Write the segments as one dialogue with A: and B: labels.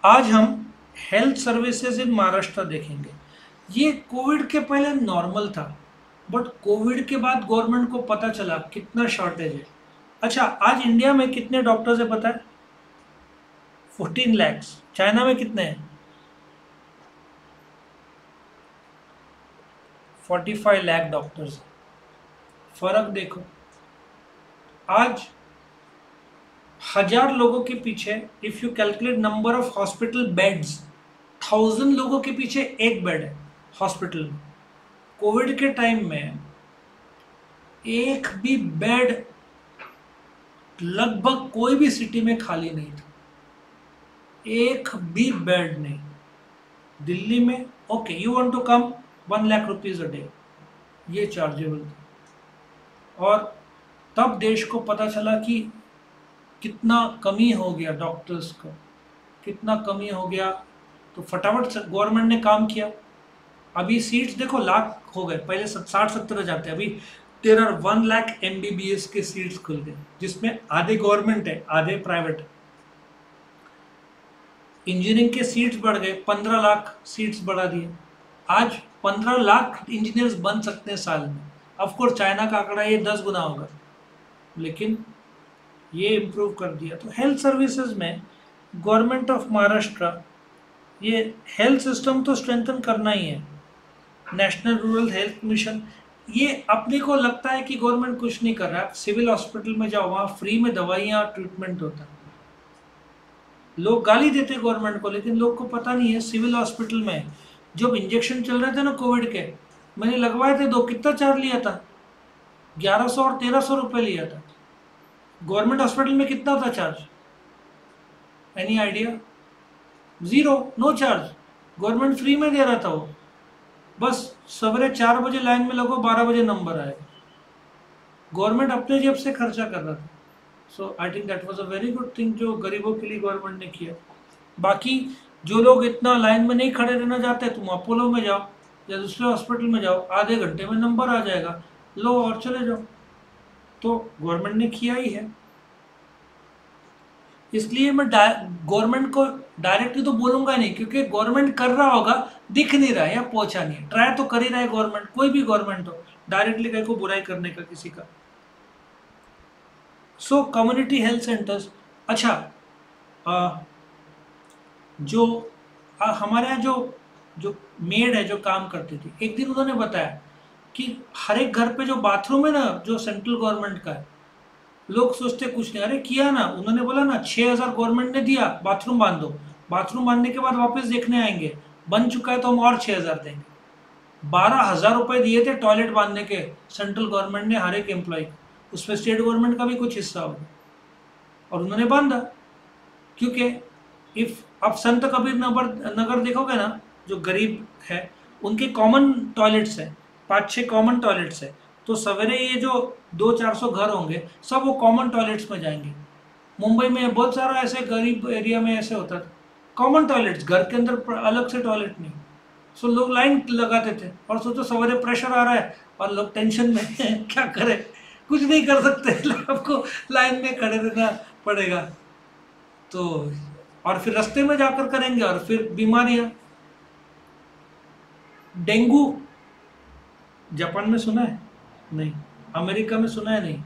A: आज हम health services in Maharashtra देखेंगे। ये कोविड के पहले नॉर्मल था, बट कोविड के बाद गवर्नमेंट को पता चला कितना शॉर्टेज है। अच्छा, आज इंडिया में कितने डॉक्टर्स है पता है? 14 lakhs। चाइना में कितने हैं? 45 लाख डॉक्टर्स। फर्क देखो। आज 1000 लोगों के पीछे, if you calculate number of hospital beds, 1000 लोगों के पीछे एक बेड है हॉस्पिटल में। कोविड के टाइम में एक भी बेड लगभग कोई भी सिटी में खाली नहीं था, एक भी बेड नहीं। दिल्ली में okay, you want to come, 1 lakh rupees a day, ये चार्जेबल था। और तब देश को पता चला कि कितना कमी हो गया डॉक्टर्स का, कितना कमी हो गया। तो फटाफट गवर्नमेंट ने काम किया। अभी सीट्स देखो लाख हो गए, पहले 60-70 जाते, अभी देर आर 1 लाख MBBS के सीट्स खुल गए, जिसमें आधे गवर्नमेंट है आधे प्राइवेट है। इंजीनियरिंग के सीट्स बढ़ गए, 15 लाख सीट्स बढ़ा दिए। आज 15 लाख इंजीनियर्स बन सकते हैं साल में। ऑफकोर्स चाइना का आंकड़ा ये 10 गुना होगा, लेकिन ये इम्प्रूव कर दिया। तो हेल्थ सर्विसेज में गवर्नमेंट ऑफ महाराष्ट्र ये हेल्थ सिस्टम तो स्ट्रेंथन करना ही है। नेशनल रूरल हेल्थ मिशन, ये अपने को लगता है कि गवर्नमेंट कुछ नहीं कर रहा है। सिविल हॉस्पिटल में जाओ, वहाँ फ्री में दवाइयाँ ट्रीटमेंट होता है। लोग गाली देते हैं गवर्नमेंट को, लेकिन लोग को पता नहीं है सिविल हॉस्पिटल में जब इंजेक्शन चल रहे थे ना कोविड के, मैंने लगवाए थे दो, कितना चार्ज लिया था? 1100 और 1300 रुपये लिया था। गवर्नमेंट हॉस्पिटल में कितना था charge? Any idea? Zero, no charge. Government free में दे रहा था वो। बस सवेरे 4 बजे लाइन में लगो, 12 बजे नंबर आएगा। गवर्नमेंट अपने जेब से खर्चा कर रहा था। So I think that was a very good thing जो गरीबों के लिए गवर्नमेंट ने किया। बाकी जो लोग इतना लाइन में नहीं खड़े रहना चाहते, तुम अपोलो में जाओ या दूसरे हॉस्पिटल में जाओ, आधे घंटे में नंबर आ जाएगा, लो और चले जाओ। तो गवर्नमेंट ने किया ही है। इसलिए मैं गवर्नमेंट को डायरेक्टली तो बोलूंगा नहीं, क्योंकि गवर्नमेंट कर रहा होगा, दिख नहीं रहा है या पहुंचा नहीं है। ट्राई तो कर ही रहा है गवर्नमेंट, कोई भी गवर्नमेंट हो, डायरेक्टली कहीं को बुराई करने का किसी का। सो कम्युनिटी हेल्थ सेंटर्स। अच्छा, जो हमारे यहाँ जो जो मेड है जो काम करती थी, एक दिन उन्होंने बताया कि हर एक घर पे जो बाथरूम है ना, जो सेंट्रल गवर्नमेंट का है, लोग सोचते कुछ नहीं, अरे किया ना, उन्होंने बोला ना 6000 गवर्नमेंट ने दिया, बाथरूम बांध दो। बाथरूम बांधने के बाद वापस देखने आएंगे, बन चुका है तो हम और 6000 देंगे। 12,000 रुपए दिए थे टॉयलेट बांधने के सेंट्रल गवर्नमेंट ने हर एक एम्प्लॉय को, उसमें स्टेट गवर्नमेंट का भी कुछ हिस्सा होगा, और उन्होंने बांधा। क्योंकि इफ आप संत कबीर नगर नगर देखोगे ना, जो गरीब है उनके कॉमन टॉयलेट्स हैं, 5-6 कॉमन टॉयलेट्स हैं। तो सवेरे ये जो 200-400 घर होंगे, सब वो कॉमन टॉयलेट्स में जाएंगे। मुंबई में बहुत सारा ऐसे गरीब एरिया में ऐसे होता था, कॉमन टॉयलेट्स, घर के अंदर अलग से टॉयलेट नहीं। सो लोग लाइन लगाते थे, और सोचो सवेरे प्रेशर आ रहा है और लोग टेंशन में हैं, क्या करें, कुछ नहीं कर सकते, आपको लाइन में खड़े रहना पड़ेगा। तो और फिर रास्ते में जाकर करेंगे, और फिर बीमारियां। डेंगू जापान में सुना है? नहीं। अमेरिका में सुना है? नहीं।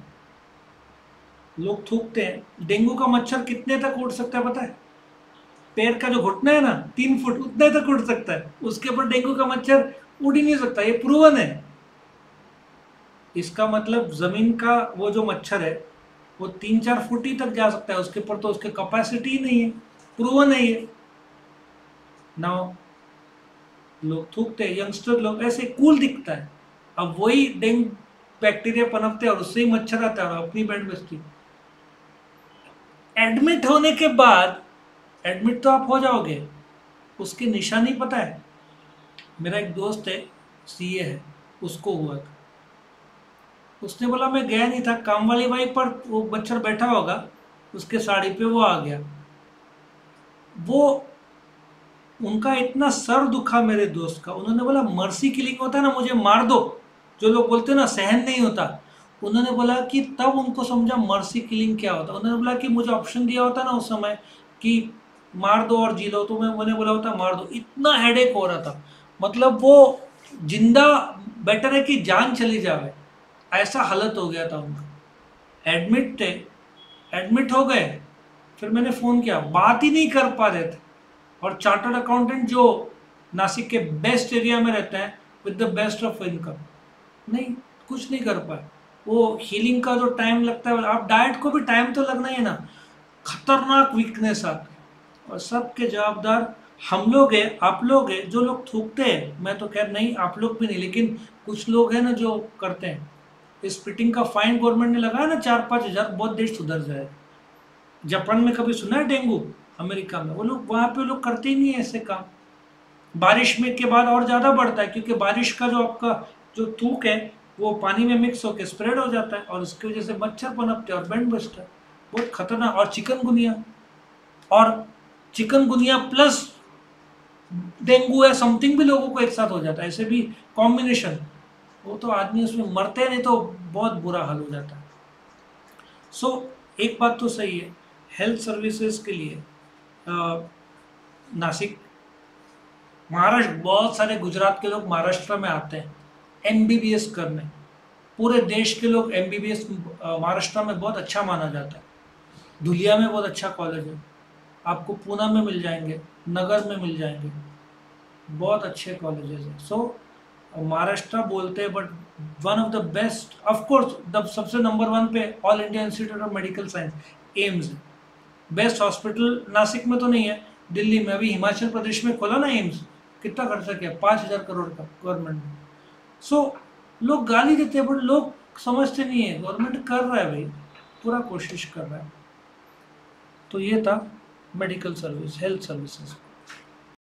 A: लोग थूकते हैं। डेंगू का मच्छर कितने तक उड़ सकता है पता है? पैर का जो घुटना है ना, 3 फुट उतने तक उड़ सकता है, उसके ऊपर डेंगू का मच्छर उड़ ही नहीं सकता, ये प्रूवन है। इसका मतलब जमीन का वो जो मच्छर है वो 3-4 फुट ही तक जा सकता है, उसके ऊपर तो उसके कैपेसिटी ही नहीं है, प्रूवन है ये। नाउ लोग थूकते हैं, यंगस्टर लोग, ऐसे कूल दिखता है। अब वही डेंगू बैक्टीरिया पनपते हैं और उससे ही मच्छर आता है और अपनी बैंड बजती। एडमिट होने के बाद, एडमिट तो आप हो जाओगे, उसकी निशानी पता है? मेरा एक दोस्त है, सीए है, उसको हुआ था। उसने बोला मैं गया नहीं था, काम वाली बाई पर वो मच्छर बैठा होगा, उसके साड़ी पे वो आ गया। वो उनका इतना सर दुखा मेरे दोस्त का, उन्होंने बोला मर्सी किलिंग होता है ना, मुझे मार दो, जो लोग बोलते हैं ना सहन नहीं होता, उन्होंने बोला कि तब उनको समझा मर्सी किलिंग क्या होता। उन्होंने बोला कि मुझे ऑप्शन दिया होता ना उस समय कि मार दो और जी लो, तो मैंने बोला होता मार दो, इतना हेडेक हो रहा था। मतलब वो जिंदा बेटर है कि जान चली जाए, ऐसा हालत हो गया था उनका। एडमिट थे, एडमिट हो गए, फिर मैंने फ़ोन किया, बात ही नहीं कर पा रहे थे। और चार्टर्ड अकाउंटेंट जो नासिक के बेस्ट एरिया में रहते हैं with the best of income, नहीं, कुछ नहीं कर पाए। वो हीलिंग का जो टाइम लगता है, आप डाइट को भी टाइम तो लगना ही है ना, खतरनाक वीकनेस आती है। और सबके जवाबदार हम लोग हैं, आप लोग हैं, जो लोग थूकते हैं। मैं तो खैर नहीं, आप लोग भी नहीं, लेकिन कुछ लोग हैं ना जो करते हैं। इस स्पिटिंग का फाइन गवर्नमेंट ने लगाया ना 4-5 हज़ार, बहुत देश सुधर जाएगा। जापान में कभी सुना है डेंगू? अमेरिका में, वो लोग वहाँ पे लोग करते ही नहीं है ऐसे काम। बारिश में के बाद और ज़्यादा बढ़ता है, क्योंकि बारिश का जो आपका जो थूक है वो पानी में मिक्स होकर स्प्रेड हो जाता है, और उसकी वजह से मच्छर पनपते हैं और बैंड बजता है, बहुत खतरनाक। और चिकनगुनिया, और चिकनगुनिया प्लस डेंगू है समथिंग भी लोगों को एक साथ हो जाता है, ऐसे भी कॉम्बिनेशन, वो तो आदमी उसमें मरते नहीं तो बहुत बुरा हाल हो जाता है। सो एक बात तो सही है, हेल्थ सर्विसेज के लिए नासिक, महाराष्ट्र, बहुत सारे गुजरात के लोग महाराष्ट्र में आते हैं एमबीबीएस करने। पूरे देश के लोग एमबीबीएस महाराष्ट्र में बहुत अच्छा माना जाता है। धुलिया में बहुत अच्छा कॉलेज है, आपको पूना में मिल जाएंगे, नगर में मिल जाएंगे, बहुत अच्छे कॉलेजेस हैं। सो महाराष्ट्र बोलते हैं, but one of the best, of course the सबसे नंबर 1 पे all India institute of medical science AIIMS है। बेस्ट हॉस्पिटल नासिक में तो नहीं है, दिल्ली में। अभी हिमाचल प्रदेश में खोला ना एम्स, कितना खर्चा किया, 5,000 करोड़ का गवर्नमेंट ने। सो लोग गाली देते हैं, बट लोग समझते नहीं है गवर्नमेंट कर रहा है भाई, पूरा कोशिश कर रहा है। तो ये था मेडिकल सर्विस, हेल्थ सर्विसेज।